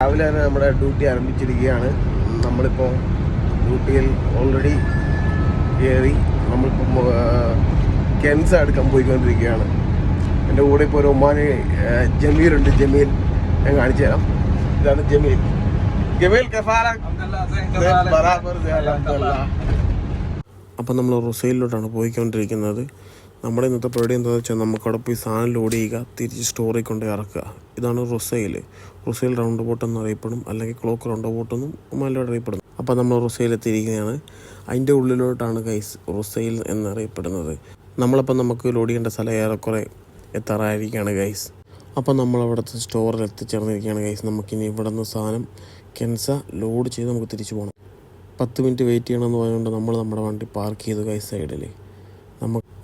രാവിലെ തന്നെ നമ്മുടെ ഡ്യൂട്ടി ആരംഭിച്ചിരിക്കുകയാണ്. നമ്മളിപ്പോൾ ഡ്യൂട്ടിയിൽ ഓൾറെഡി കയറി നമ്മളിപ്പം കെൻസ എടുക്കാൻ പോയിക്കൊണ്ടിരിക്കുകയാണ്. എൻ്റെ കൂടെ ഇപ്പോൾ ഒരു ഒമാനി ജമീലുണ്ട്. ജമീൽ ഞാൻ കാണിച്ചു തരാം. ഇതാണ് ജമീൽ. ജമീൽ അപ്പം നമ്മൾ റുസൈലിലോട്ടാണ് പോയിക്കൊണ്ടിരിക്കുന്നത്. നമ്മുടെ ഇന്നത്തെ പരിപാടി എന്താണെന്ന് വെച്ചാൽ നമുക്കവിടെ പോയി സാധനം ലോഡ് ചെയ്യുക, തിരിച്ച് സ്റ്റോറിൽ കൊണ്ട് ഇറക്കുക. ഇതാണ് റുസൈൽ. റുസൈൽ റൗണ്ട് ബോട്ട് എന്നറിയപ്പെടും, അല്ലെങ്കിൽ ക്ലോക്ക് റൗണ്ട് ബോട്ട് എന്നും ഒമാനിലോട്ട് അറിയപ്പെടുന്നു. അപ്പോൾ നമ്മൾ റുസൈൽ എത്തിയിരിക്കുകയാണ്. അതിൻ്റെ ഉള്ളിലോട്ടാണ് ഗൈസ് റുസൈൽ എന്നറിയപ്പെടുന്നത്. നമ്മളപ്പോൾ നമുക്ക് ലോഡ് ചെയ്യേണ്ട സ്ഥലം ഏറെക്കുറെ എത്താറായിരിക്കുകയാണ് ഗൈസ്. അപ്പോൾ നമ്മളവിടുത്തെ സ്റ്റോറിൽ എത്തിച്ചേർന്നിരിക്കുകയാണ് ഗൈസ്. നമുക്കിനി ഇവിടെ നിന്ന് സാധനം കെൻസ ലോഡ് ചെയ്ത് നമുക്ക് തിരിച്ചു പോകണം. 10 മിനിറ്റ് വെയിറ്റ് ചെയ്യണമെന്ന് പറഞ്ഞുകൊണ്ട് നമ്മൾ നമ്മുടെ വണ്ടി പാർക്ക് ചെയ്തു ഗൈസ് സൈഡിൽ.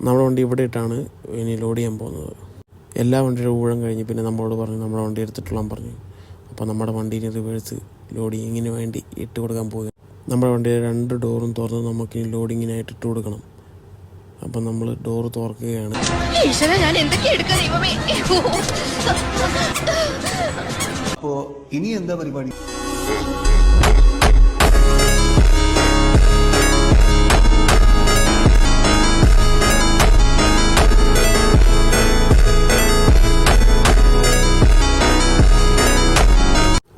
നമ്മുടെ വണ്ടി ഇവിടെ ഇട്ടാണ് ഇനി ലോഡ് ചെയ്യാൻ പോകുന്നത്. എല്ലാ വണ്ടിയുടെ ഊഴം കഴിഞ്ഞ് പിന്നെ നമ്മളോട് പറഞ്ഞു നമ്മുടെ വണ്ടി എടുത്തിട്ടുള്ളാൻ പറഞ്ഞു. അപ്പോൾ നമ്മുടെ വണ്ടീനെ റിവേഴ്സ് ലോഡിങ്ങിന് വേണ്ടി ഇട്ട് കൊടുക്കാൻ പോകുക. നമ്മുടെ വണ്ടിയുടെ 2 ഡോറും തുറന്ന് നമുക്കിനി ലോഡിങ്ങിനായിട്ട് ഇട്ട് കൊടുക്കണം. അപ്പം നമ്മൾ ഡോറ് തുറക്കുകയാണ്. അപ്പോൾ ഇനി എന്താ പരിപാടി?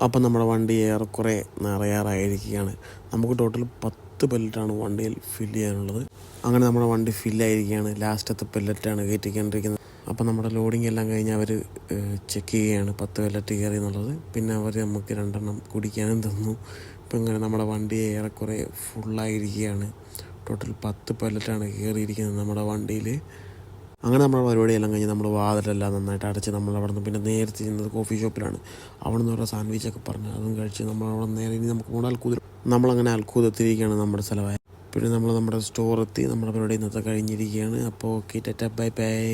അപ്പം നമ്മുടെ വണ്ടി ഏറെക്കുറെ നിറയാറായിരിക്കുകയാണ്. നമുക്ക് ടോട്ടൽ 10 പെല്ലറ്റാണ് വണ്ടിയിൽ ഫില്ല് ചെയ്യാനുള്ളത്. അങ്ങനെ നമ്മുടെ വണ്ടി ഫില്ലായിരിക്കുകയാണ്. ലാസ്റ്റത്തെ പെല്ലറ്റാണ് കയറ്റിക്കൊണ്ടിരിക്കുന്നത്. അപ്പം നമ്മുടെ ലോഡിങ് എല്ലാം കഴിഞ്ഞ് അവർ ചെക്ക് ചെയ്യുകയാണ് 10 പെല്ലറ്റ് കയറി എന്നുള്ളത്. പിന്നെ അവർ നമുക്ക് 2 എണ്ണം കുടിക്കാനും തന്നു. ഇപ്പം ഇങ്ങനെ നമ്മുടെ വണ്ടി ഏറെക്കുറെ ഫുള്ളായിരിക്കുകയാണ്. ടോട്ടൽ 10 പെല്ലറ്റാണ് കയറിയിരിക്കുന്നത് നമ്മുടെ വണ്ടിയിൽ. അങ്ങനെ നമ്മുടെ പരിപാടിയെല്ലാം കഴിഞ്ഞ് നമ്മൾ വാതിലെല്ലാം നന്നായിട്ട് അടച്ച് നമ്മൾ അവിടെ നിന്ന് പിന്നെ നേരെ ചെയ്യുന്നത് കോഫി ഷോപ്പിലാണ്. അവിടെ നിന്ന് ഓരോ സാൻഡ്വിച്ചൊക്കെ പറഞ്ഞ് അതും കഴിച്ച് നമ്മൾ അവിടെ നേരെ ഇനി നമുക്ക് പോകണം അൽക്കൂദ്. നമ്മളങ്ങനെ അൽക്കൂദ് എത്തിയിരിക്കുകയാണ് നമ്മുടെ സ്ഥലമായ. പിന്നെ നമ്മൾ നമ്മുടെ സ്റ്റോർ എത്തി നമ്മുടെ പരിപാടി ഇന്നത്തെ കഴിഞ്ഞിരിക്കുകയാണ്. അപ്പോൾ ഓക്കെ, ടാറ്റാ, ബൈ ബൈ.